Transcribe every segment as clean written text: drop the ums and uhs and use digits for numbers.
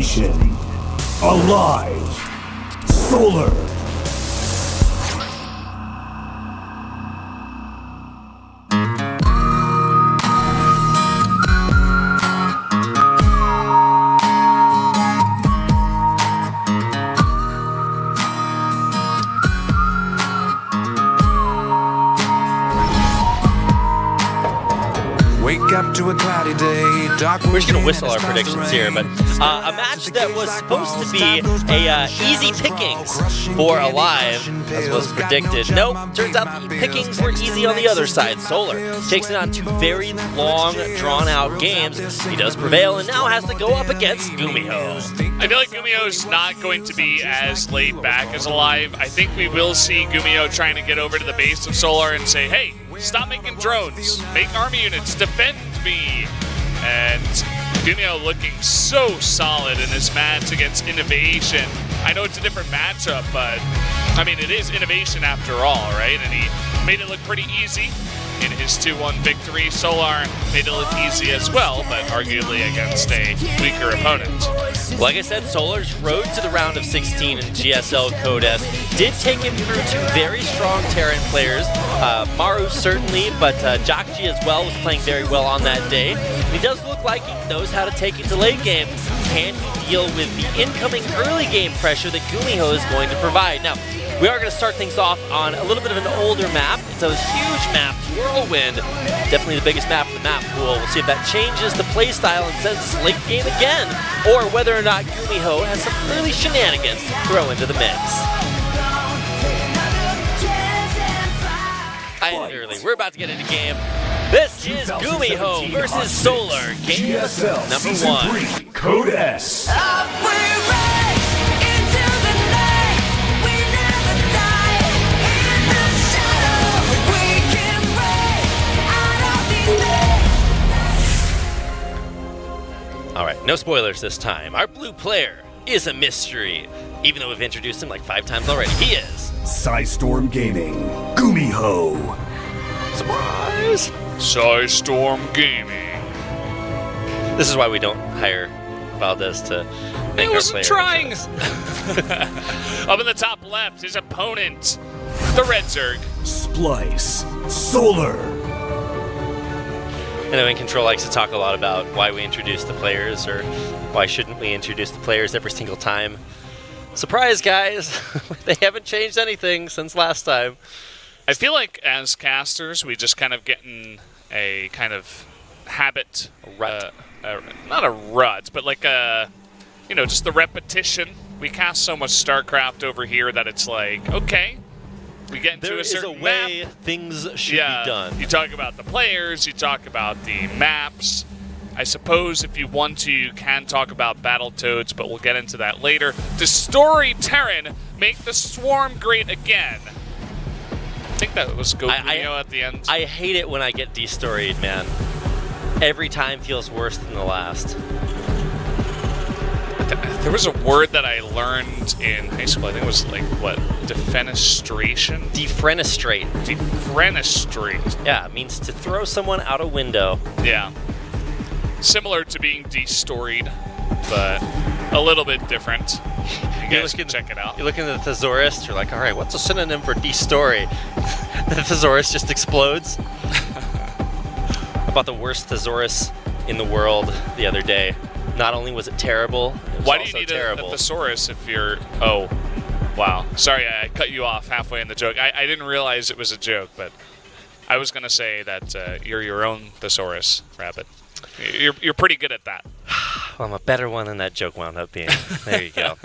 Station. Alive. Solar. Wake up to a cloudy day, dark. We're just going to whistle our predictions here, but a match that was supposed to be a easy pickings for Alive, as was predicted. Nope, turns out the pickings were easy on the other side. Solar takes it on 2 very long, drawn-out games. He does prevail and now has to go up against GuMiho. I feel like GuMiho is not going to be as laid back as Alive. I think we will see GuMiho trying to get over to the base of Solar and say, hey, stop making drones, make army units, defend me. And GuMiho looking so solid in this match against Innovation. I know it's a different matchup, but I mean, it is Innovation after all, right? And he made it look pretty easy in his 2-1 victory. Solar made it look easy as well, but arguably against a weaker opponent. Like I said, Solar's road to the round of 16 in GSL Code S did take him through 2 very strong Terran players. Maru certainly, but Jakji as well was playing very well on that day. He does look like he knows how to take it to late game. Can he deal with the incoming early game pressure that GuMiho is going to provide? Now, we are going to start things off on a little bit of an older map. It's a huge map, Whirlwind. Definitely the biggest map in the map pool. We'll see if that changes the playstyle and sends us late game again, or whether or not GuMiho has some early shenanigans to throw into the mix. Early. We're about to get into game. This is GuMiho versus Solar. Game GSL number Season 1. 3, Code S. Alright, no spoilers this time. Our blue player is a mystery. Even though we've introduced him like 5 times already, he is Psystorm Gaming. GuMiho. Surprise! Psystorm Gaming. This is why we don't hire Valdez to make He our wasn't players. trying. Up in the top left, his opponent, the Red Zerg. Splice. Solar. I know In Control likes to talk a lot about why we introduce the players, or why shouldn't we introduce the players every single time. Surprise, guys! They haven't changed anything since last time. I feel like as casters, we just kind of get in a kind of habit. A rut. Not a rut, but like a, you know, just the repetition. We cast so much StarCraft over here that it's like, okay, we get into There a is certain a way map. things should be done. You talk about the players, you talk about the maps. I suppose if you want to, you can talk about Battletoads, but we'll get into that later. Does Story Terran make the Swarm great again? I think that was GuMiho at the end. I hate it when I get destoried, man. Every time feels worse than the last. There was a word that I learned in high school. I think it was like, what, defenestration? Defenestrate. Defenestrate. Yeah, it means to throw someone out a window. Yeah. Similar to being destoried, but a little bit different. You guys can check it out. You look in the thesaurus, you're like, all right, what's a synonym for destory? The thesaurus just explodes. About the worst thesaurus in the world the other day. Not only was it terrible, it was Why do also you need terrible. a thesaurus if you're... Oh, wow. Sorry, I cut you off halfway in the joke. I didn't realize it was a joke, but I was going to say that you're your own thesaurus, Rabbit. You're pretty good at that. Well, I'm a better one than that joke wound up being. There you go.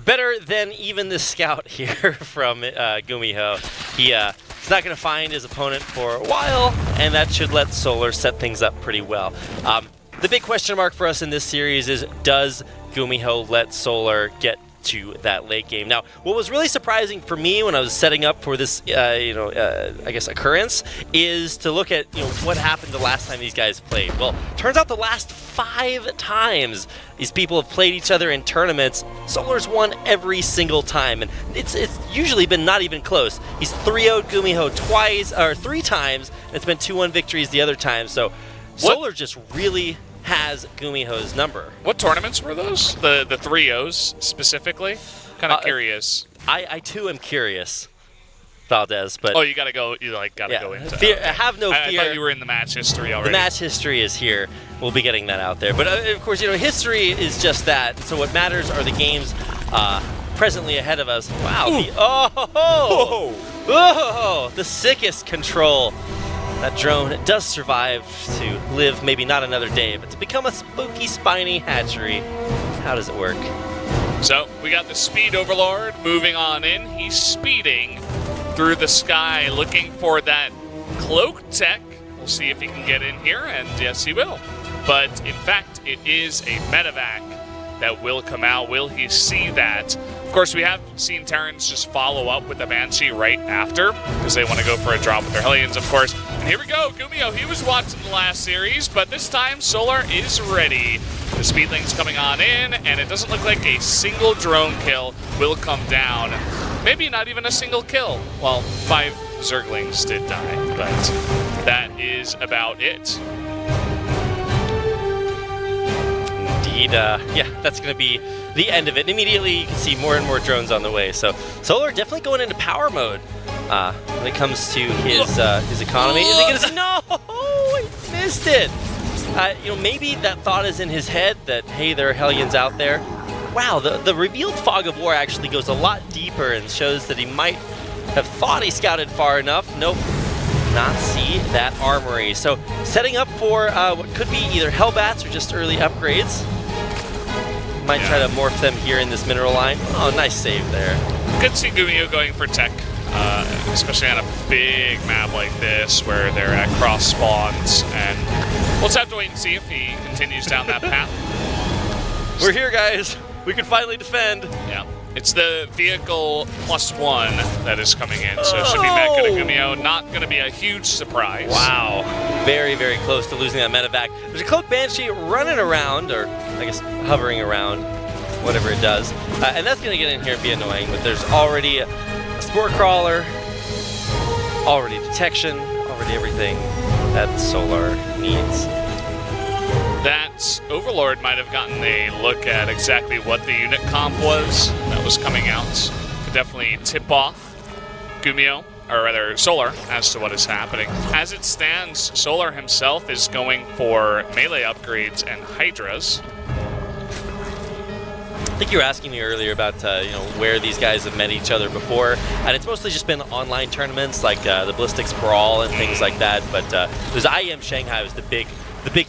Better than even the scout here from GuMiho. He's not going to find his opponent for a while, and that should let Solar set things up pretty well. The big question mark for us in this series is, does GuMiho let Solar get to that late game? Now, what was really surprising for me when I was setting up for this, I guess, occurrence, is to look at, what happened the last time these guys played. Well, turns out the last 5 times these people have played each other in tournaments, Solar's won every single time, and it's usually been not even close. He's 3-0'd GuMiho 3 times, and it's been 2-1 victories the other time. So Solar just really has GuMiho's number. What tournaments were those? The 3-0s specifically? Kind of curious. I too am curious, Valdez, but... Oh, you gotta go, go into... Have no fear. I thought you were in the match history already. The match history is here. We'll be getting that out there. But of course, history is just that. So what matters are the games presently ahead of us. Wow. The sickest control. That drone does survive to live maybe not another day, but to become a spooky, spiny hatchery. How does it work? So we got the Speed Overlord moving on in. He's speeding through the sky looking for that cloak tech. We'll see if he can get in here, and yes, he will. But in fact, it is a medevac that will come out. Will he see that? Of course, we have seen Terrans just follow up with the Banshee right after because they want to go for a drop with their Hellions, of course. And here we go. GuMiho, he was watching the last series, but this time Solar is ready. The Speedling's coming on in, and it doesn't look like a single drone kill will come down. Maybe not even a single kill. Well, 5 Zerglings did die, but that is about it. Indeed, yeah, that's going to be the end of it. And immediately, you can see more and more drones on the way. So Solar definitely going into power mode when it comes to his economy. Is he going to? No, he missed it. Maybe that thought is in his head that, hey, there are Hellions out there. Wow, the revealed Fog of War actually goes a lot deeper and shows that he might have thought he scouted far enough. Nope, not see that armory. So setting up for what could be either Hellbats or just early upgrades. Might try to morph them here in this mineral line. Oh, nice save there. Good to see GuMiho going for tech, especially on a big map like this where they're at cross spawns. And we'll just have to wait and see if he continues down that path. We're here, guys. We can finally defend. Yeah. It's the vehicle +1 that is coming in, so it should be Mecha to GuMiho. Not going to be a huge surprise. Wow. Very, very close to losing that medevac. There's a Cloak Banshee running around, or I guess hovering around, whatever it does. And that's going to get in here and be annoying, but there's already a Spore Crawler, already detection, already everything that Solar needs. That Overlord might have gotten a look at exactly what the unit comp was that was coming out. Could definitely tip off GuMiho, or rather Solar, as to what is happening. As it stands, Solar himself is going for melee upgrades and Hydras. I think you were asking me earlier about where these guys have met each other before, and it's mostly just been online tournaments like the Ballistics Brawl and things like that. But there's IEM Shanghai was the big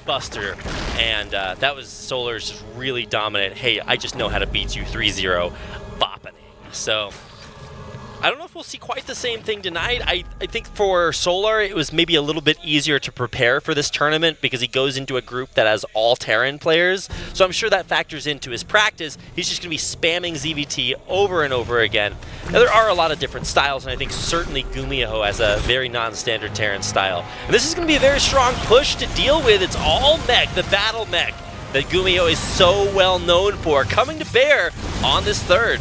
buster, and that was Solar's just really dominant. Hey, I just know how to beat you 3-0, bopping. So I don't know if we'll see quite the same thing tonight. I think for Solar, it was maybe a little bit easier to prepare for this tournament because he goes into a group that has all Terran players. So I'm sure that factors into his practice. He's just going to be spamming ZVT over and over again. Now, there are a lot of different styles, and I think certainly GuMiho has a very non-standard Terran style. And this is going to be a very strong push to deal with. It's all mech, the battle mech that GuMiho is so well known for, coming to bear on this third.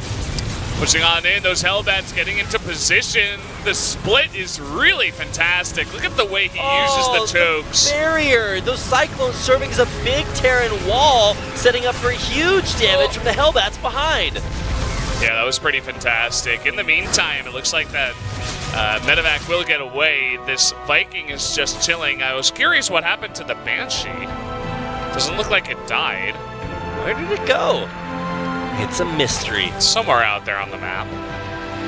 Pushing on in, those Hellbats getting into position. The split is really fantastic. Look at the way he uses the chokes. The barrier, those Cyclones serving as a big Terran wall, setting up for huge damage from the Hellbats behind. Yeah, that was pretty fantastic. In the meantime, it looks like that medevac will get away. This Viking is just chilling. I was curious what happened to the Banshee. Doesn't look like it died. Where did it go? It's a mystery. It's somewhere out there on the map.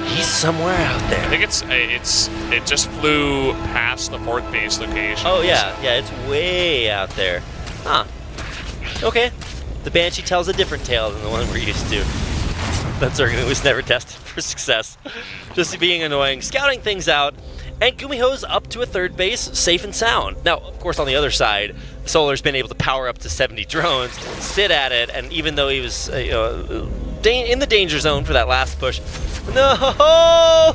He's somewhere out there. I think it just flew past the 4th base location. Oh yeah, it's way out there. Huh. Okay. The Banshee tells a different tale than the one we're used to. That Zerglin was never tested for success. Just being annoying, scouting things out, and GuMiho's up to a 3rd base, safe and sound. Now, of course, on the other side, Solar's been able to power up to 70 drones, sit at it, and even though he was in the danger zone for that last push, no!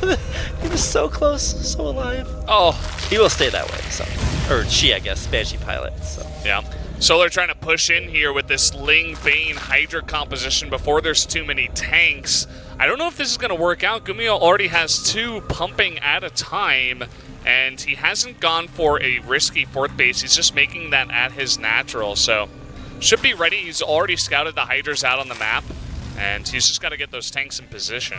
He was so close, so alive. Oh, he will stay that way, so. Or she, I guess, Banshee pilot, so. Yeah. Solar trying to push in here with this Ling Bane Hydra composition before there's too many tanks. I don't know if this is going to work out. GuMiho already has 2 pumping at a time, and he hasn't gone for a risky 4th base. He's just making that at his natural, so should be ready. He's already scouted the Hydras out on the map, and he's just got to get those tanks in position.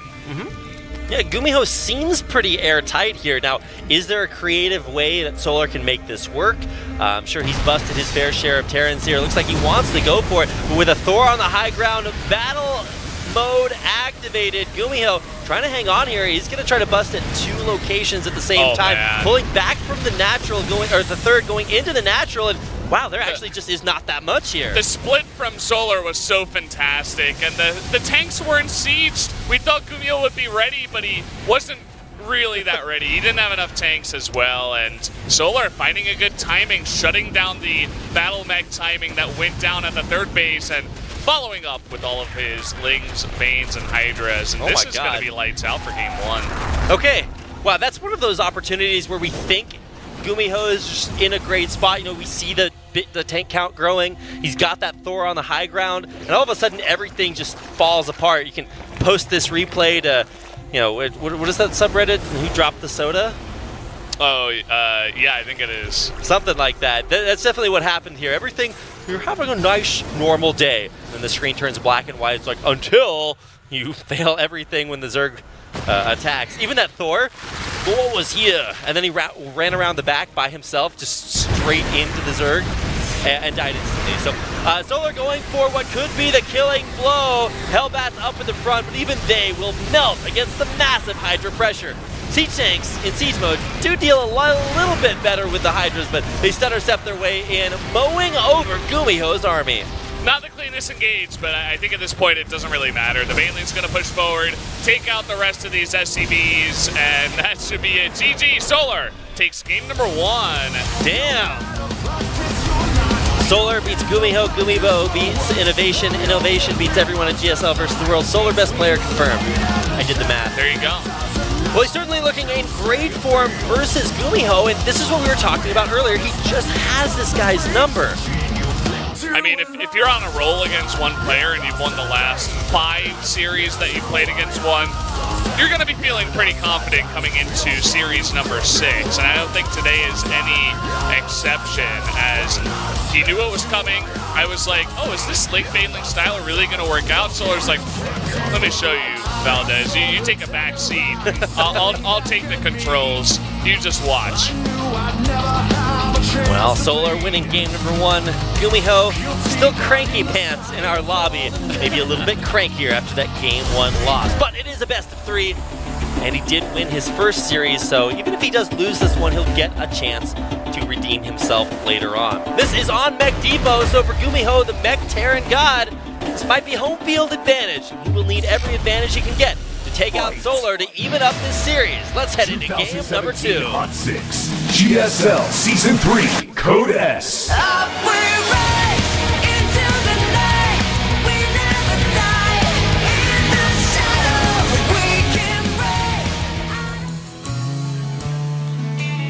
Yeah, GuMiho seems pretty airtight here. Now, is there a creative way that Solar can make this work? I'm sure he's busted his fair share of Terrans here. Looks like he wants to go for it, but with a Thor on the high ground, battle mode activated. GuMiho trying to hang on here. He's going to try to bust at 2 locations at the same time, pulling back from the natural, the third going into the natural, and wow, there actually just is not that much here. The split from Solar was so fantastic, and the tanks weren't sieged. We thought GuMiho would be ready, but he wasn't really that ready. He didn't have enough tanks as well, and Solar finding a good timing, shutting down the battle mech timing that went down at the third base, and following up with all of his Lings, Banes, and Hydras, and this is going to be lights out for game 1. Okay, wow, that's one of those opportunities where we think GuMiho is just in a great spot. You know, we see the tank count growing. He's got that Thor on the high ground, and all of a sudden everything just falls apart. You can post this replay to, you know, what is that subreddit? Who dropped the soda? Oh, yeah, I think it is. Something like that. That's definitely what happened here. Everything, you're having a nice, normal day. And the screen turns black and white. It's like, until you fail everything when the Zerg attacks. Even that Thor, what was here? And then he ran around the back by himself, just straight into the Zerg, and died instantly. So Solar going for what could be the killing blow. Hellbats up in the front, but even they will melt against the massive Hydra pressure. Siege tanks in siege mode do deal a little bit better with the Hydras, but they stutter step their way in, mowing over GuMiho's army. Not the cleanest engage, but I think at this point it doesn't really matter. The Baneling's going to push forward, take out the rest of these SCVs, and that should be it. GG, Solar takes game number 1. Damn! Solar beats GuMiho, GuMiho beats Innovation, Innovation beats everyone at GSL versus the world. Solar best player confirmed. I did the math. There you go. Well, he's certainly looking in great form versus GuMiho, and this is what we were talking about earlier. He just has this guy's number. I mean, if you're on a roll against one player and you've won the last 5 series that you played against one, you're going to be feeling pretty confident coming into series number 6. And I don't think today is any exception, as he knew what was coming. I was like, oh, is this late Baneling style really going to work out? Solar's like, let me show you, Valdez. You take a back seat. I'll take the controls. You just watch. Well, Solar winning game number 1. GuMiho still cranky pants in our lobby. Maybe a little bit crankier after that game 1 loss. But it is a best of 3, and he did win his first series, so even if he does lose this one, he'll get a chance to redeem himself later on. This is on Mech Depot, so for GuMiho, the Mech Terran God, this might be home field advantage. He will need every advantage he can get to take out Solar to even up this series. Let's head into game number 2. Hot 6, GSL Season 3, Code S.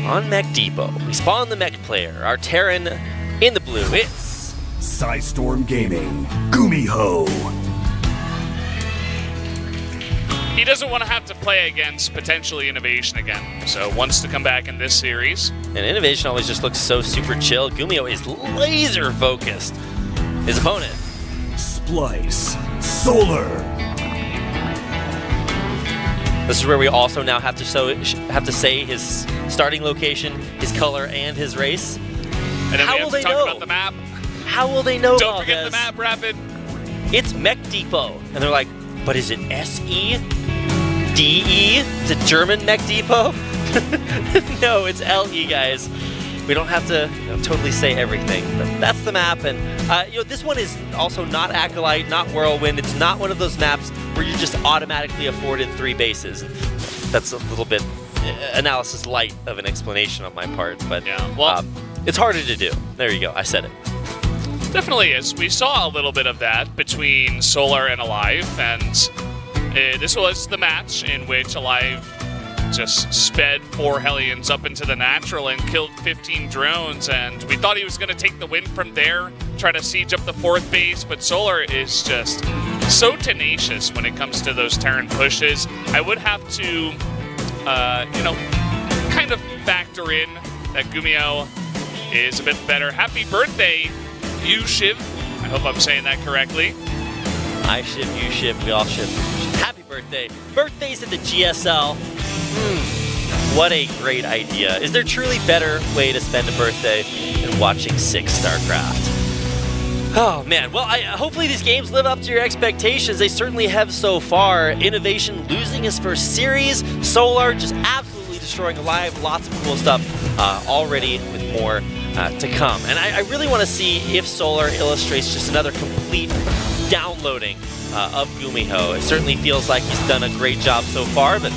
On Mech Depot, we spawn the Mech player, our Terran in the blue. It's Storm Gaming, GuMiho. He doesn't want to have to play against potentially Innovation again, so wants to come back in this series. And Innovation always just looks so super chill. GuMiho is laser focused. His opponent, Splice, Solar. This is where we also now have to say his starting location, his color, and his race. And then we have to talk about the map. How will they know? Don't forget the map, Rapid. It's Mech Depot. And they're like, but is it S-E? D-E? Is it German Mech Depot? No, it's L-E, guys. We don't have to totally say everything, but that's the map. And this one is also not Acolyte, not Whirlwind. It's not one of those maps where you're just automatically afforded 3 bases. That's a little bit analysis light of an explanation on my part, but yeah, well, it's harder to do. There you go, I said it. Definitely is. We saw a little bit of that between Solar and Alive, and this was the match in which Alive just sped 4 Hellions up into the natural and killed 15 drones, and we thought he was going to take the win from there, try to siege up the 4th base, but Solar is just so tenacious when it comes to those Terran pushes. I would have to, kind of factor in that GuMiho is a bit better. Happy birthday, you Shiv. I hope I'm saying that correctly. I ship, you ship, we all ship. Happy birthday. Birthdays at the GSL. What a great idea. Is there truly better way to spend a birthday than watching 6 StarCraft? Oh man, well hopefully these games live up to your expectations. They certainly have so far. Innovation losing his first series. Solar just absolutely destroying Alive. Lots of cool stuff already with more to come. And I really want to see if Solar illustrates just another complete downloading of GuMiho. It certainly feels like he's done a great job so far, but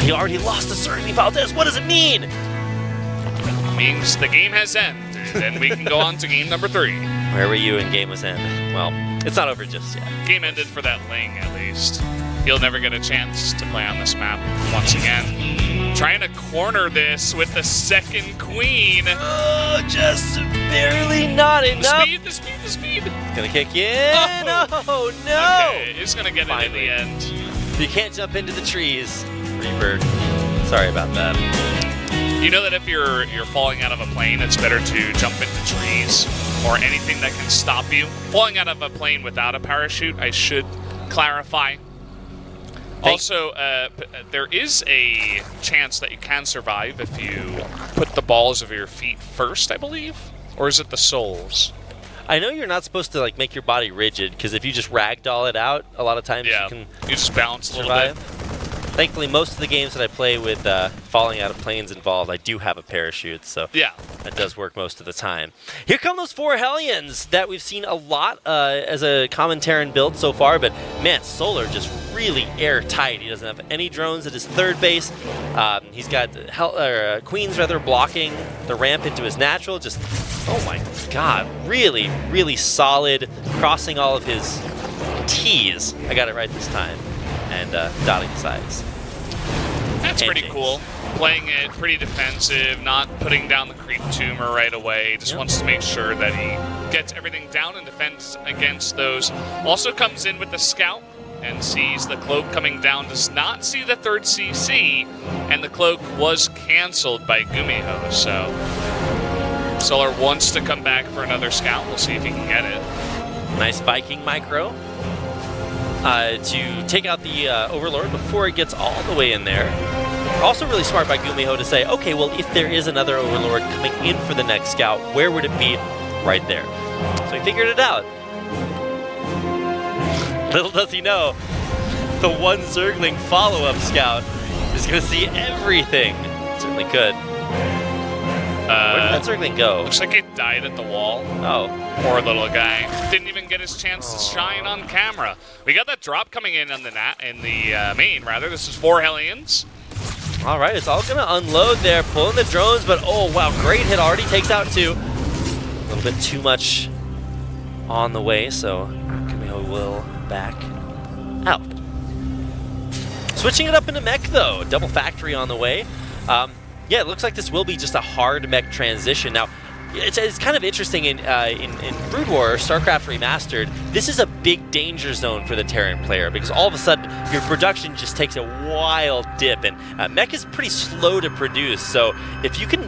he already lost to Certainly Valdez. What does it mean? It means the game has ended, and we can go on to game number 3. Where were you in game was end? Well, it's not over just yet. Game ended for that Ling, at least. He'll never get a chance to play on this map once again. Trying to corner this with the second queen. Oh, just barely not enough. The speed. It's gonna kick in. Oh, no. Okay, it's gonna get it in the end. You can't jump into the trees, Reaper. Sorry about that. You know that if you're falling out of a plane, it's better to jump into trees or anything that can stop you. Falling out of a plane without a parachute, I should clarify. Also, there is a chance that you can survive if you put the balls of your feet first, I believe? Or is it the soles? I know you're not supposed to like make your body rigid, because if you just ragdoll it out, a lot of times you can just bounce a little bit. Thankfully, most of the games that I play with falling out of planes involved, I do have a parachute, so that does work most of the time. Here come those 4 Hellions that we've seen a lot as a common Terran build so far, but man, Solar just really airtight. He doesn't have any drones at his third base. He's got Queens rather blocking the ramp into his natural. Just, oh my god, really, really solid, crossing all of his T's. I got it right this time. And dotting the sides. That's pretty cool. Playing it pretty defensive, not putting down the creep tumor right away. Just wants to make sure that he gets everything down and defends against those. Also comes in with the scout and sees the cloak coming down. Does not see the 3rd CC, and the cloak was canceled by GuMiho. So Solar wants to come back for another scout. We'll see if he can get it. Nice Viking micro. To take out the Overlord before it gets all the way in there. Also really smart by GuMiho to say, okay, well, if there is another Overlord coming in for the next scout, where would it be? Right there. So he figured it out. Little does he know, the one Zergling follow-up scout is going to see everything. Certainly could. Where did that Zergling go? Looks like it died at the wall. Oh. Poor little guy. Didn't even get his chance to shine on camera. We got that drop coming in on the main, rather. This is 4 Hellions. All right, it's all going to unload there, pulling the drones, but oh, wow, great hit. Already takes out 2. A little bit too much on the way, so GuMiho will back out. Switching it up into mech, though. Double factory on the way. Yeah, it looks like this will be just a hard mech transition. Now, it's kind of interesting in Brood War, StarCraft Remastered, this is a big danger zone for the Terran player because all of a sudden your production just takes a wild dip, and mech is pretty slow to produce. So if you can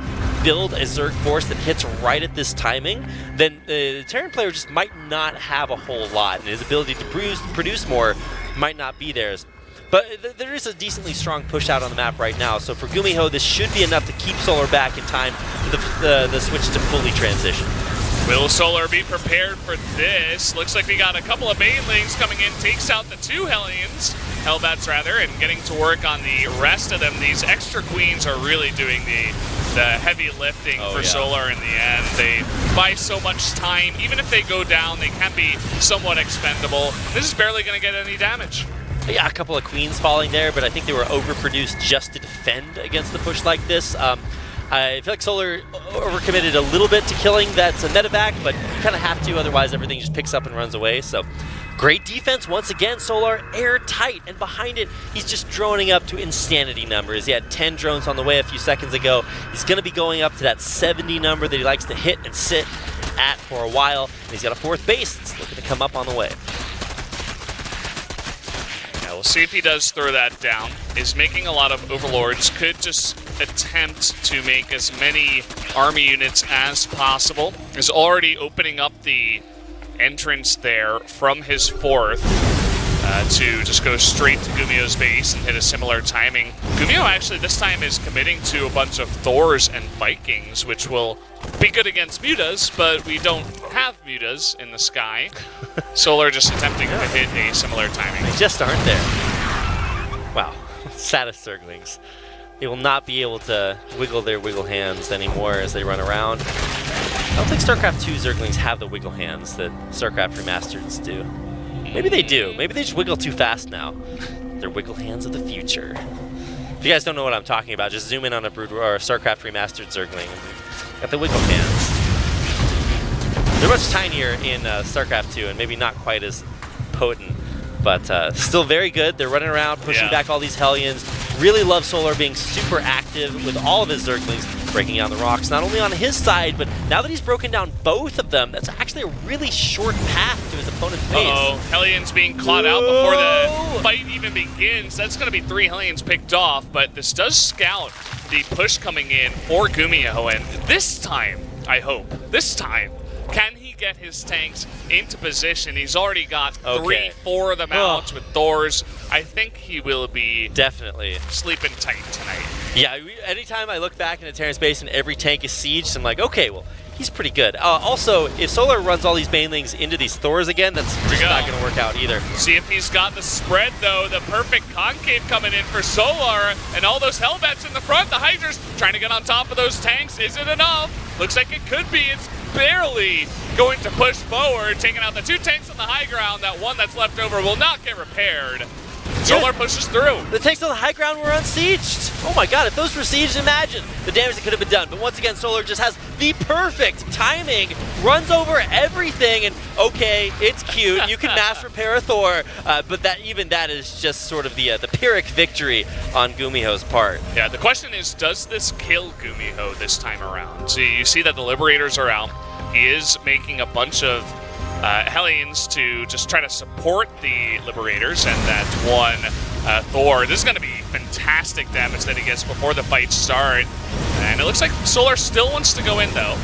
build a Zerg force that hits right at this timing, then the Terran player just might not have a whole lot, and his ability to produce more might not be there. But there is a decently strong push out on the map right now, so for GuMiho, this should be enough to keep Solar back in time for the switch to fully transition. Will Solar be prepared for this? Looks like we got a couple of Banelings coming in, takes out the 2 Hellions, Hellbats rather, and getting to work on the rest of them. These extra Queens are really doing the heavy lifting for Solar in the end. They buy so much time. Even if they go down, they can be somewhat expendable. This is barely going to get any damage. Yeah, a couple of Queens falling there, but I think they were overproduced just to defend against the push like this. I feel like Solar overcommitted a little bit to killing that medevac, but you kind of have to, otherwise everything just picks up and runs away. So great defense once again. Solar airtight, and behind it, he's just droning up to insanity numbers. He had 10 drones on the way a few seconds ago. He's going to be going up to that 70 number that he likes to hit and sit at for a while. And he's got a 4th base that's looking to come up on the way. We'll see if he does throw that down. Is making a lot of Overlords. Could just attempt to make as many army units as possible. Is already opening up the entrance there from his fourth to just go straight to GuMiho's base and hit a similar timing. GuMiho actually this time is committing to a bunch of Thors and Vikings, which will be good against Mutas, but we don't have Mutas in the sky. Solar just attempting to hit a similar timing. They just aren't there. Wow, saddest Zerglings. They will not be able to wiggle their wiggle hands anymore as they run around. I don't think StarCraft 2 Zerglings have the wiggle hands that StarCraft Remastered's do. Maybe they do. Maybe they just wiggle too fast now. They're wiggle hands of the future. If you guys don't know what I'm talking about, just zoom in on a Brood or a StarCraft Remastered Zergling. Got the wiggle hands. They're much tinier in StarCraft 2 and maybe not quite as potent, but still very good. They're running around, pushing back all these Hellions. Really love Solar being super active with all of his Zerglings, breaking down the rocks, not only on his side, but now that he's broken down both of them, that's actually a really short path to his opponent's base. Uh-oh, Hellions being clawed out before the fight even begins. That's going to be 3 Hellions picked off, but this does scout the push coming in for GuMiho, and this time, I hope, this time, can he get his tanks into position? He's already got 3-4 of them out with Thors. I think he will be definitely sleeping tight tonight. Yeah, anytime I look back into Terran's base and every tank is sieged, I'm like, okay, well, he's pretty good. Also, if Solar runs all these Banelings into these Thors again, that's not going to work out either. See if he's got the spread, though. The perfect concave coming in for Solar, and all those Hellbats in the front. The Hydra's trying to get on top of those tanks. Is it enough? Looks like it could be. It's barely going to push forward, taking out the 2 tanks on the high ground. That one that's left over will not get repaired. Solar pushes through. The tanks on the high ground were unsieged. Oh my god, if those were sieged, imagine the damage that could have been done. But once again, Solar just has the perfect timing, runs over everything, and okay, it's cute. You can mass repair a Thor, but that is just sort of the Pyrrhic victory on GuMiho's part. Yeah, the question is, does this kill GuMiho this time around? So you see that the Liberators are out. He is making a bunch of Hellions to just try to support the Liberators, and that one Thor. This is going to be fantastic damage that he gets before the fight starts. And it looks like Solar still wants to go in, though.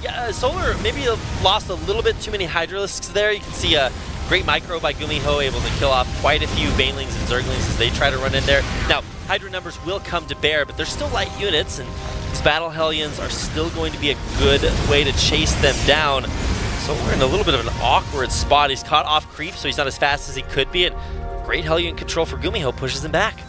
Yeah, Solar maybe lost a little bit too many Hydralisks there. You can see a great micro by GuMiho, able to kill off quite a few Banelings and Zerglings as they try to run in there. Now, Hydra numbers will come to bear, but they're still light units, and these Battle Hellions are still going to be a good way to chase them down. So we're in a little bit of an awkward spot. He's caught off creep, so he's not as fast as he could be, and great Hellion control for GuMiho pushes him back.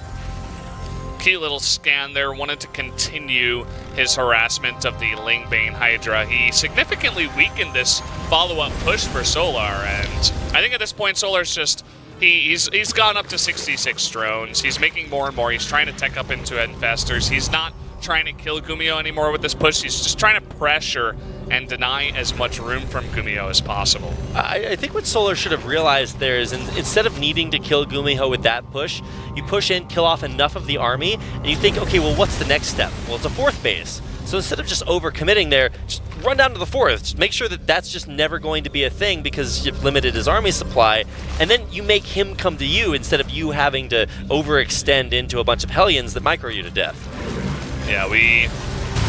Key little scan there, wanted to continue his harassment of the Lingbane Hydra. He significantly weakened this follow-up push for Solar, and I think at this point Solar's just, he's gone up to 66 drones. He's making more and more. He's trying to tech up into Infestors. He's not trying to kill GuMiho anymore with this push. He's just trying to pressure and deny as much room from GuMiho as possible. I think what Solar should have realized there is, instead of needing to kill GuMiho with that push, you push in, kill off enough of the army, and you think, okay, well, what's the next step? Well, it's a 4th base. So instead of just over-committing there, just run down to the 4th. Just make sure that that's just never going to be a thing because you've limited his army supply, and then you make him come to you instead of you having to overextend into a bunch of Hellions that micro you to death. Yeah, we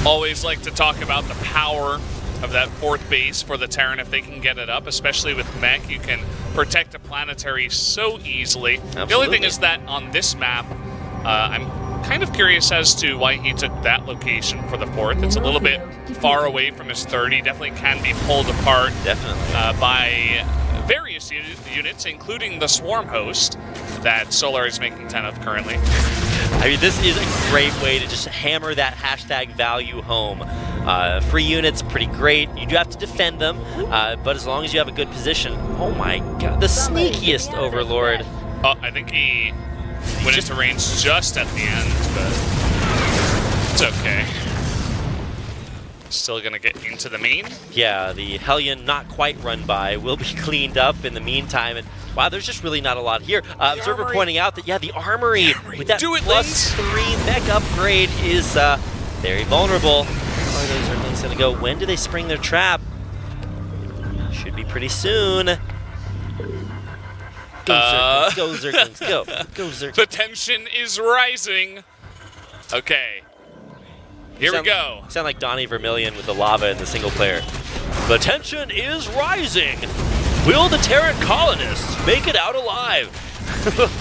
always like to talk about the power of that 4th base for the Terran if they can get it up, especially with mech. You can protect a planetary so easily. Absolutely. The only thing is that on this map, I'm kind of curious as to why he took that location for the 4th. It's a little bit far away from his 30. Definitely can be pulled apart by various units, including the Swarm Host that Solar is making 10 of currently. I mean, this is a great way to just hammer that hashtag value home. Free units, pretty great. You do have to defend them, but as long as you have a good position. Oh my god, the sneakiest Overlord. Oh, I think he went into range just at the end, but it's okay. Still gonna get into the main. Yeah, the Hellion not quite run by will be cleaned up in the meantime, and wow, there's just really not a lot here. Observer pointing out that, yeah, the armory with that +3 mech upgrade is very vulnerable. Where are those Zerglings gonna go? When do they spring their trap? Should be pretty soon. Go Zerglings, go Zerglings, go. Go Zerglings. The tension is rising. Okay. Here we go. Sound like Donnie Vermillion with the lava in the single player. The tension is rising. Will the Terran colonists make it out alive?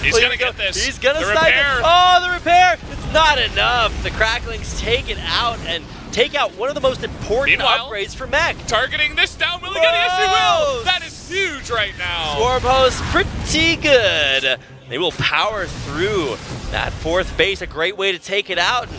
He's gonna get this. He's gonna the snipe repair. it. Oh, the repair! It's not enough. The Cracklings take it out and take out one of the most important upgrades for mech. Targeting this down. Will he get it? Yes, he will. That is huge right now. Swarm host, pretty good. They will power through that 4th base. A great way to take it out.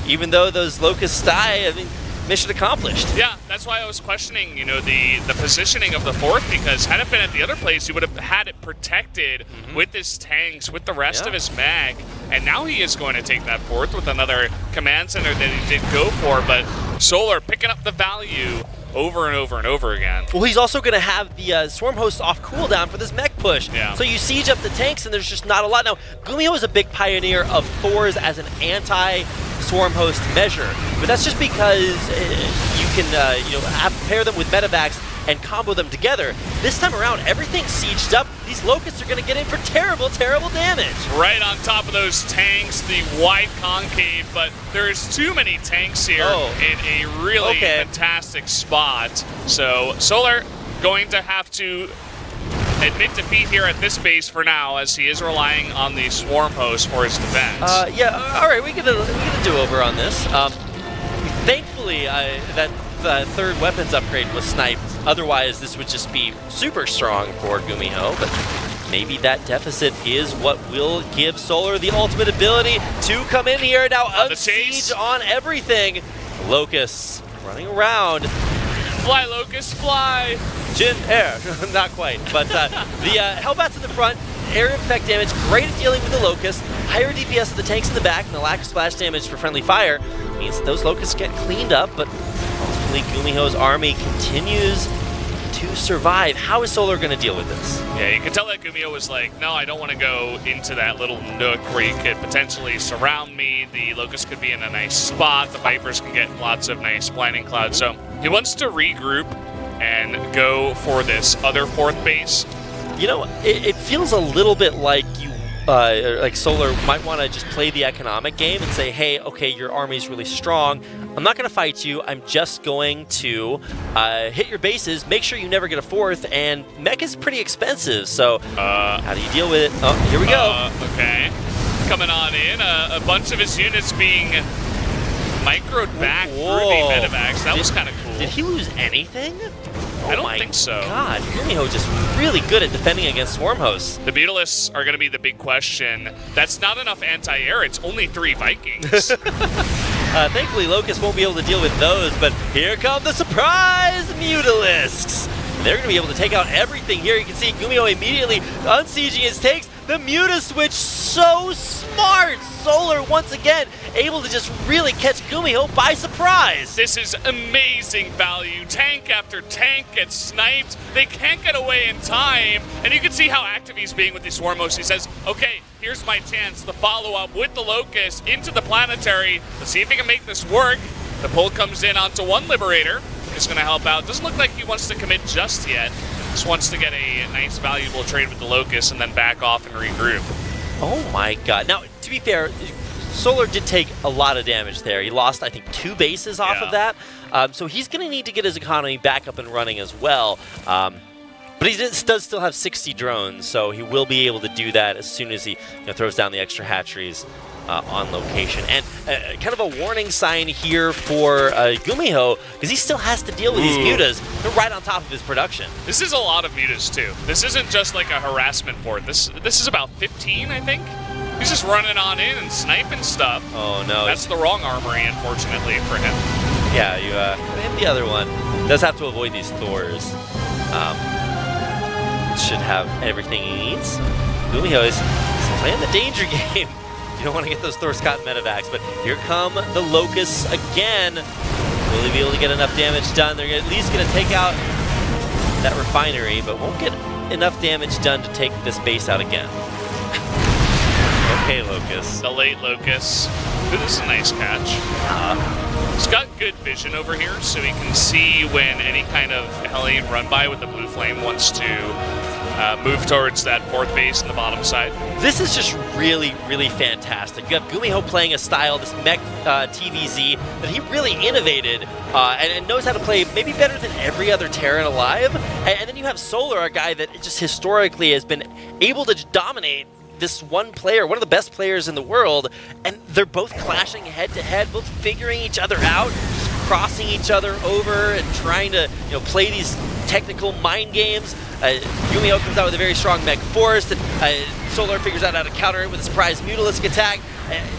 Even though those locusts die, I mean, mission accomplished. Yeah, that's why I was questioning, you know, the positioning of the 4th, because had it been at the other place, he would have had it protected with his tanks, with the rest of his mag, and now he is going to take that 4th with another command center that he did go for, but Solar picking up the value over and over and over again. Well, he's also going to have the Swarm Host off cooldown for this mech push. Yeah. So you siege up the tanks, and there's just not a lot. Now, GuMiho is a big pioneer of Thors as an anti-Swarm Host measure, but that's just because you can pair them with medevacs and combo them together. This time around, everything's sieged up. These locusts are going to get in for terrible, terrible damage. Right on top of those tanks, the wide concave, but there's too many tanks here in a really fantastic spot. So Solar going to have to admit defeat here at this base for now, as he is relying on the Swarm Host for his defense. Yeah, all right, we get a do-over on this. Thankfully, that the 3rd weapons upgrade was sniped. Otherwise, this would just be super strong for GuMiho, but maybe that deficit is what will give Solar the ultimate ability to come in here now, unsiege on everything. Locusts running around. Fly, Locust, fly! Jin air, not quite, but the Hellbats in the front, area effect damage, great at dealing with the Locusts, higher DPS of the tanks in the back, and the lack of splash damage for friendly fire means that those Locusts get cleaned up, but ultimately GuMiho's army continues to survive. How is Solar going to deal with this? Yeah, you can tell that GuMiho was like, no, I don't want to go into that little nook where you could potentially surround me. The Locust could be in a nice spot. The Vipers can get lots of nice blinding clouds. So he wants to regroup and go for this other 4th base. You know, it feels a little bit like like Solar might want to just play the economic game and say, hey, okay, your army's really strong. I'm not going to fight you. I'm just going to hit your bases, make sure you never get a 4th, and mech is pretty expensive, so how do you deal with it? Oh, here we go. Okay. Coming on in, a bunch of his units being microed back through the medevacs. That was kind of cool. Did he lose anything? I don't think so. God, GuMiho just really good at defending against Swarm Hosts. The Beetleists are going to be the big question. That's not enough anti-air. It's only 3 Vikings. Thankfully, Locust won't be able to deal with those, but here come the surprise Mutalisks. They're going to be able to take out everything here. You can see GuMiho immediately unsieging his tanks. The Muta switch, so smart. Solar, once again, able to just really catch GuMiho by surprise. This is amazing value. Tank after tank gets sniped. They can't get away in time. And you can see how active he's being with these Swarmos. He says, okay, here's my chance. The follow-up with the Locust into the Planetary. Let's see if he can make this work. The pull comes in onto one Liberator. Is going to help out. Doesn't look like he wants to commit just yet. Just wants to get a nice, valuable trade with the Locust and then back off and regroup. Oh my god. Now, to be fair, Solar did take a lot of damage there. He lost, I think, 2 bases off of that. So he's going to need to get his economy back up and running as well. But he does still have 60 drones, so he will be able to do that as soon as he throws down the extra hatcheries on location. And kind of a warning sign here for GuMiho, because he still has to deal with these mutas. They're right on top of his production. This is a lot of mutas, too. This isn't just like a harassment fort. This is about 15, I think. He's just running on in and sniping stuff. Oh, no. That's the wrong armory, unfortunately, for him. Yeah, you hit the other one. Does have to avoid these Thors. Should have everything he needs. GuMiho is playing the danger game. You don't want to get those Thors caught in medevacs, but here come the Locusts again. Will they be able to get enough damage done? They're at least going to take out that refinery, but won't get enough damage done to take this base out again. Okay, Locusts. The late Locusts. Ooh, this is a nice catch. He's got good vision over here, so he can see when any kind of Hellion run-by with the blue flame wants to move towards that 4th base in the bottom side. This is just really, really fantastic. You have GuMiho playing a style, this mech TVZ, that he really innovated and knows how to play maybe better than every other Terran alive. And then you have Solar, a guy that just historically has been able to dominate this one player, one of the best players in the world, and they're both clashing head-to-head, both figuring each other out, just crossing each other over and trying to play these technical mind games. GuMiho comes out with a very strong mech force, and Solar figures out how to counter it with a surprise Mutalisk attack.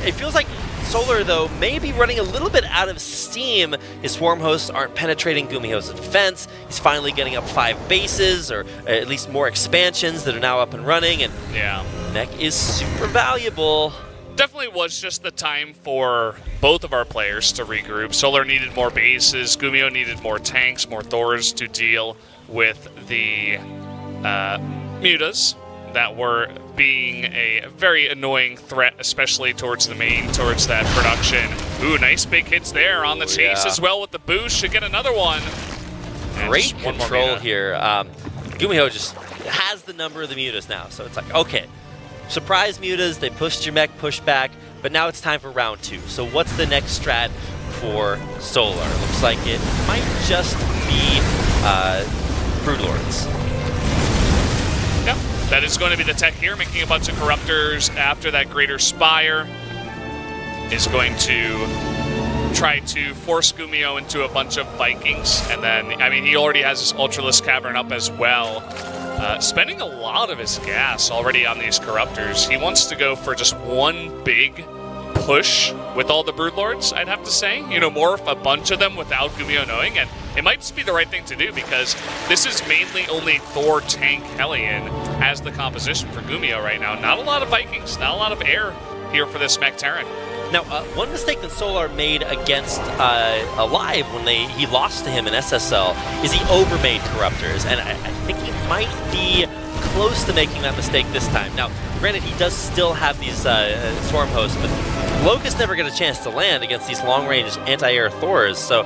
It feels like Solar, though, may be running a little bit out of steam. His swarm hosts aren't penetrating GuMiho's defense. He's finally getting up 5 bases, or at least more expansions that are now up and running, and yeah, mech is super valuable. Definitely was just the time for both of our players to regroup. Solar needed more bases, GuMiho needed more tanks, more Thors to deal with the Mutas that were being a very annoying threat, especially towards the main, towards that production. Ooh, nice big hits there on the chase as well with the boost. Should get another one. And great control here. GuMiho just has the number of the Mutas now, so it's like, okay, surprise Mutas, they pushed your mech pushback, but now it's time for round 2. So what's the next strat for Solar? Looks like it might just be Broodlords. Yep, that is going to be the tech here, making a bunch of Corruptors after that Greater Spire. Is going to try to force GuMiho into a bunch of Vikings, and then, I mean, he already has his Ultralisk Cavern up as well. Spending a lot of his gas already on these Corruptors. He wants to go for just one big push with all the Broodlords, I'd have to say. Morph a bunch of them without GuMiho knowing, and it might just be the right thing to do because this is mainly only Thor, Tank, Hellion as the composition for GuMiho right now. Not a lot of Vikings, not a lot of air here for this mech Terran. Now, one mistake that Solar made against Alive when he lost to him in SSL is he overmade Corruptors, and I think he might be close to making that mistake this time. Now, granted, he does still have these Swarm hosts, but Locust never get a chance to land against these long-range anti-air Thors, so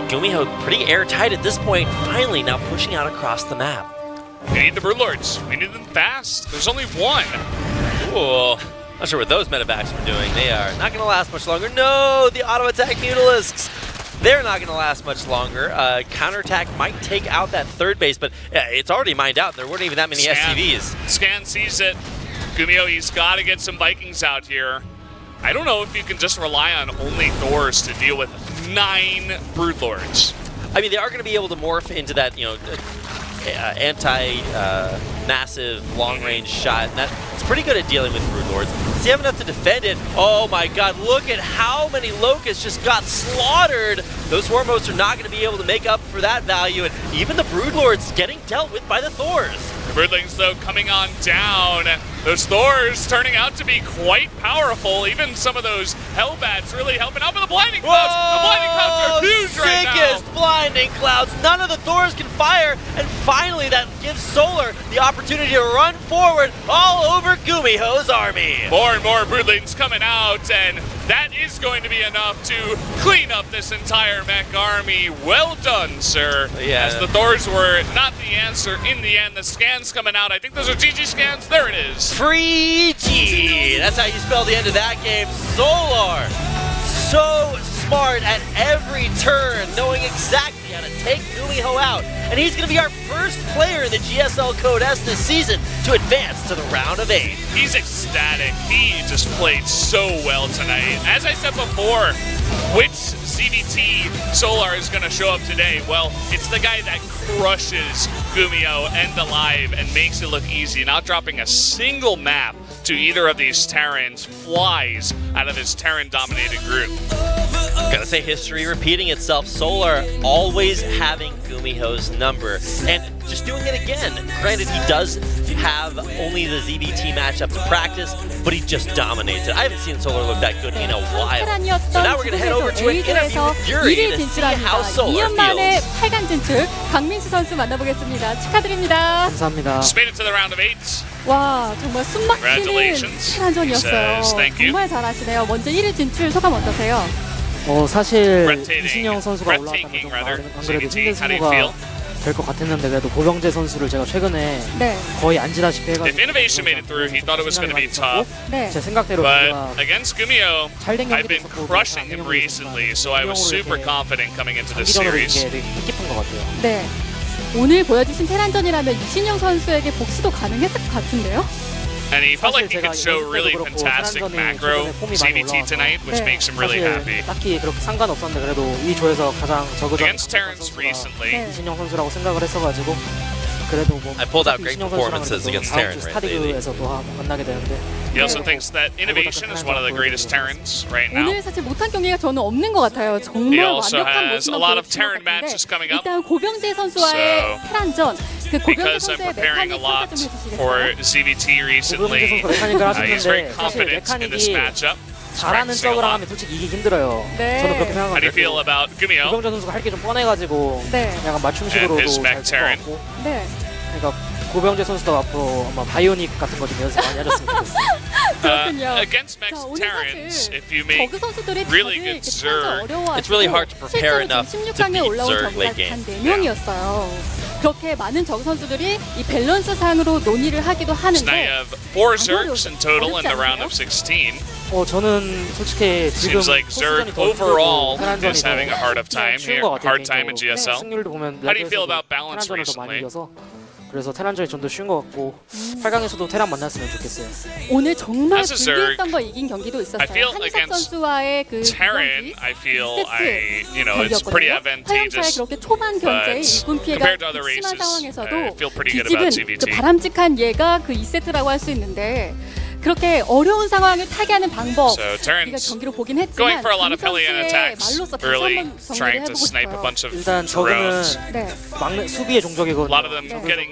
GuMiho pretty airtight at this point, finally now pushing out across the map. We need the Broodlords. We need them fast. There's only one. Ooh. Not sure what those medevacs were doing. They are not going to last much longer. No, the auto-attack Mutalisks. They're not going to last much longer. Counterattack might take out that 3rd base, but it's already mined out. There weren't even that many SCVs. Scan sees it. GuMiho, he's got to get some Vikings out here. I don't know if you can just rely on only Thors to deal with 9 Broodlords. I mean, they are going to be able to morph into that, anti-massive long-range shot, and it's pretty good at dealing with Broodlords. Does he have enough to defend it? Oh my god, look at how many Locusts just got slaughtered! Those Swarm hosts are not going to be able to make up for that value, and even the Broodlords getting dealt with by the Thors. The Broodlings, though, coming on down. Those Thors turning out to be quite powerful. Even some of those Hellbats really helping out. But the Blinding Clouds! The Blinding Clouds are huge right now! Sickest Blinding Clouds! None of the Thors can fire, and finally that gives Solar the opportunity to run forward all over GuMiho's army. More and more Broodlings coming out, and that is going to be enough to clean up this entire mech army. Well done, sir. Yeah. As the Thors were not the answer in the end. The scans coming out. I think those are GG scans. There it is. Free G. That's how you spell the end of that game. Solar. So smart at every turn, knowing exactly how to take GuMiho out. And he's going to be our first player in the GSL Code S this season to advance to the round of 8. He's ecstatic. He just played so well tonight. As I said before, which ZVT Solar is going to show up today? Well, it's the guy that crushes GuMiho and Alive and makes it look easy, not dropping a single map to either of these Terrans, flies out of his Terran-dominated group. Gotta say, history repeating itself. Solar always having GuMiho's number, and just doing it again. Granted, he does have only the ZVT matchup to practice, but he just dominates it. I haven't seen Solar look that good in a while. So now we're gonna head over to an interview with Yuri to see how Solar 2년 만에 feels. 8강 진출 강민수 선수 만나보겠습니다. 축하드립니다. 감사합니다. Just made it to the round of 8. 와, 정말 숨막히는 Congratulations, 한전이었어요. he says. Thank you. 정말 잘하시네요. 먼저 1위 진출 소감 어떠세요? 사실 Breathtaking, 이신영 선수가 올라왔다면 좀 안 그래도 힘든 CVT, how do you 승부가 feel? 될 것 같았는데 그래도 고병재 선수를 제가 최근에 네. 거의 안 지다시피 해가지고 If Innovation made it through, he thought it was going to be tough. 네. 제 생각대로 But 경기가 against GuMiho, 잘된 I've 경기도 been 있었고 crushing 안 된 him 경기도 recently, 있었지만 so I was super 이렇게 confident coming into this 장기전으로 series. 이게 되게 뜻깊은 것 같아요. 네. 오늘 보여주신 테란전이라면 이신영 선수에게 복수도 가능했을 것 같은데요? And he felt like 사실 he could 제가 show really 이번에도 그렇고 fantastic 테란전이 macro 최근에 폼이 많이 CBT 올라와서 tonight, which 네. makes him really happy. 사실 딱히 그렇게 상관없었는데 그래도 이 조에서 가장 저그전 Against Terrence recently, 네. 이신영 선수라고 생각을 했어가지고 그래도 뭐 I pulled out 어차피 great 이신영 선수랑 performances 그래도 against 다음 Terran, 주 right, lately. 스타리그에서 또 만나게 되는데 he also 네. thinks that Innovation is one of the greatest Terrans right now. 오늘 사실 못한 경기가 저는 없는 것 같아요. He 정말 also 완벽한 has a 모습만 lot of 보여준 것 Terran 같은데 matches coming up. 일단 고병재 선수와의 So, 테란전 그 고병재 Because I'm 선수의 preparing a 메카닉 lot 평가 좀 for 해주시겠어요? CBT 고병재 recently, 선수가 메카닉을 he's very 하시는데 사실 confident in this 메카닉이 matchup. He's 잘하는 practicing a 쪽으로 lot. 하면 솔직히 이기기 힘들어요. 네. 저는 그렇게 How do you feel 생각하는데 about GuMiho? 고병재 선수가 할 게 좀 뻔해가지고 네. 약간 맞춤식으로도 And his 잘 back 될 것 Terran. 같고 네. 그러니까 고병재 선수도 앞으로 아마 바이오닉 같은 거 좀 연습 많이 하셨으면 좋겠어요. 그렇군요. Against 자, Max 오늘 Terrans, 사실 if you make 저그 선수들이 really 다들 good 이렇게 Zerg, 테란전 어려워하시고 it's really hard to prepare 실제로 enough 지금 to 16강에 beat 올라온 Zerg 저그가 late game. 단 4명이었어요. 그렇게 많은 저그 선수들이 이 밸런스 상으로 논의를 하기도 so now you 하는데 have 4 Zergs in total in the round of 16. 저는 솔직히 지금 Seems like Zerg 코스전이 더 overall 테란전이 is having a hard of time 쉬운 here, 것 같아요, hard time in 개인적으로. GSL. 승률도 보면 How do you feel 레드에서도 about balance 테란전을 더 많이 recently? 이겨서 그래서 테란전이 좀 더 쉬운 것 같고 8강에서도 테란 만났으면 좋겠어요. 오늘 정말 As a Zerg, 불리했던 거 이긴 경기도 있었어요. I feel 한희석 against 선수와의 그 Terran, I feel it's 경기였거든요. pretty 화염차의 advantageous. 그렇게 초반 견제에 but 일군 피해가 compared to other 심한 races, 상황에서도 I feel pretty good about 뒤집은 그 GBT. 바람직한 예가 그 2세트라고 할 수 있는데 그렇게 어려운 상황을 타개하는 방법 So 우리가 Terrans 경기로 보긴 going 했지만 for a lot of 강 Hellion 선수의 attacks 말로써 다시 early, 한번 정리를 trying to 해보고 snipe a 싶어요. bunch of 일단 저그는 drones. 네. 막내 수비의 종족이거든요. A lot of them 네. getting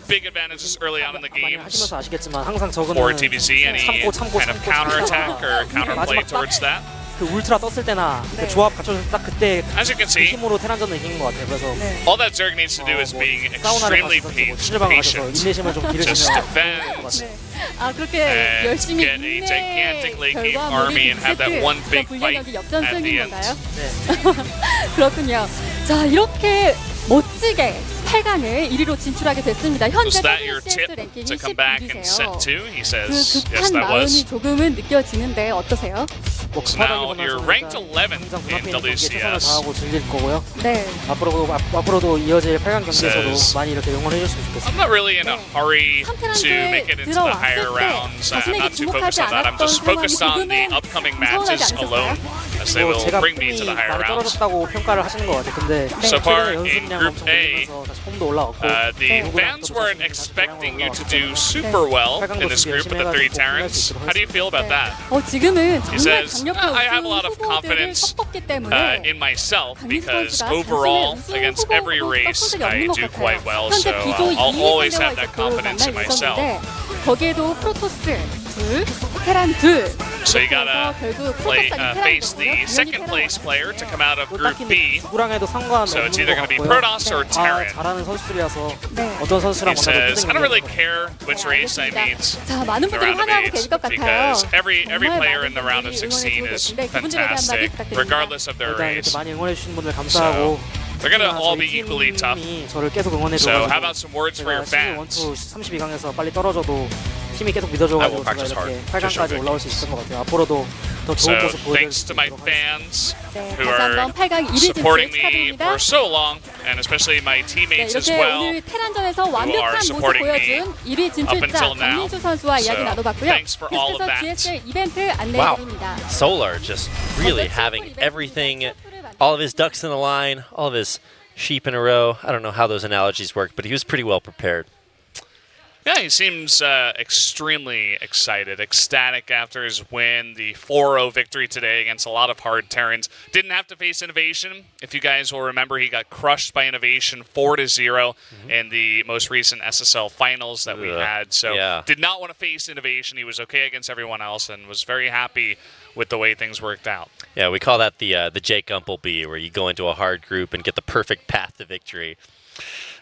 big advantages early on in the 많이 games 하시면서 아시겠지만 항상 저그는 for TBC. Any 참고 kind of counterattack or counterplay 마지막 towards that? 그 울트라 떴을 때나 네. 그 조합 갖춰질 때 딱 그때 As you can 그 see, 힘으로 테란전을 이기는 것 같아요. 그래서 네. all that Zerg needs to do is being 사우나를 extremely 가셔서 실방을 가셔서 patient. 인내심을 좀 Just 기르시면 defend 네. 아 그렇게 and 열심히 get a gigantic late game 결과물이 army and have that one big fight 불리하게 at 역전승인 the end. 건가요? 네. 그렇군요. 자 이렇게 멋지게 8강에 1위로 진출하게 됐습니다. 현재 Was that your tip WCS 랭킹이 to come back in set 2? 11위세요. He 그 says, yes, 급한 that 마음이 was. 조금은 느껴지는데 어떠세요? 뭐 So now 급하다기보다는 you're 저는 ranked 일단 11th 당장 in 눈앞에 있는 경기에 최선을 WCS. 다하고 즐길 거고요. 네. 앞으로도 이어질 8강 경기에서도 Says- 많이 이렇게 응원해 주셨으면 좋겠습니다. I'm not really in a hurry to 한테란즈에 make it into the higher 들어왔을 때 rounds. I'm 자신에게 not too 주목하지 focused on that. I'm just 않았던 focused on the 상황이 upcoming 조금은 matches 서운하지 alone, 않으셨어요? as they 뭐 will 제가 bring me to 폼이 the higher 많이 rounds. 떨어졌다고 평가를 하시는 것 같아요. 근데 So far 최근에 in 연습량 Group 엄청 A, 늘면서 다시 폼도 올라왔고 the 네. fans weren't expecting you to do super well in this group with the 3 Terrans. How do you feel about that? 지금은 He 정말 says, 강력한 I have a lot 우승 of 후보들을 confidence 섞었기 때문에 in myself 강민수 because 선수가 overall 자신의 우승 against every 후보로 race 섞을 적이 I 없는 것 do 같아요. quite well, so 현재 비조 I'll 2위 always have 상대와 that 이제 confidence in 만날 myself. 예정인데 거기에도 프로토스 둘, 테란 둘. So you 그래서 gotta 결국 play, 프로토스가 face 테란이거든요. the 당연히 second place 테란이거든요. player to come out of 뭐 Group 딱히 B. 누구랑 해도 상관없는 So it's 것 either going to be 같고요. Protoss or 다 Terran. 잘하는 선수들이라서 네. 어떤 선수랑 He 만나도 says, I don't really 힘든 care which 네, race I 알겠습니다. meet 자, 많은 in the 분들이 round of 환영하고 8 계실 것 같아요. because every 정말 player 많은 in the round of 분들이 16 응원해 is 주고 계신데 그분들에게 한마디 fantastic, 부탁드립니다. regardless of their 일단 이렇게 race. 많이 응원해 주신 분들 감사하고 They're going to all 저희 be equally tough. 팀이 저를 계속 응원해 So 줘가지고 how about some words for your 제가 fans? 시즌 1, 2, 32강에서 빨리 떨어져도 팀이 계속 믿어줘가지고 제가 practice 이렇게 hard. 8강까지 올라올 수 있었던 것 같아요. 앞으로도 더 좋은 So 모습 보여드릴 thanks 수 to my 있도록 하겠습니다. fans 네, who 다시 are 한번 8강 1위 진출 supporting me 축하드립니다. for so long, and especially my 네, teammates as 이렇게 well. 오늘 테란전에서 are 완벽한 모습 supporting 보여준 me 1위 진출자 until now. 강민수 선수와 이야기 So, 나눠봤고요. thanks for all of 계속해서 that. GSL 이벤트 안내해드립니다. Solar just really having everything, all of his ducks in a line, all of his sheep in a row. I don't know how those analogies work, but he was pretty well prepared. Yeah, he seems extremely excited, ecstatic after his win, the 4-0 victory today against a lot of hard Terrans. Didn't have to face Innovation. If you guys will remember, he got crushed by Innovation 4-0 in the most recent SSL finals that we had. So did not want to face Innovation. He was okay against everyone else and was very happy with the way things worked out. Yeah, we call that the Jake Umpleby, where you go into a hard group and get the perfect path to victory.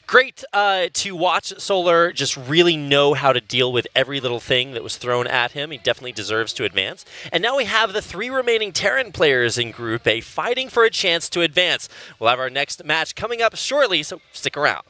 Great to watch Solar just really know how to deal with every little thing that was thrown at him. He definitely deserves to advance. And now we have the 3 remaining Terran players in Group A fighting for a chance to advance. We'll have our next match coming up shortly, so stick around.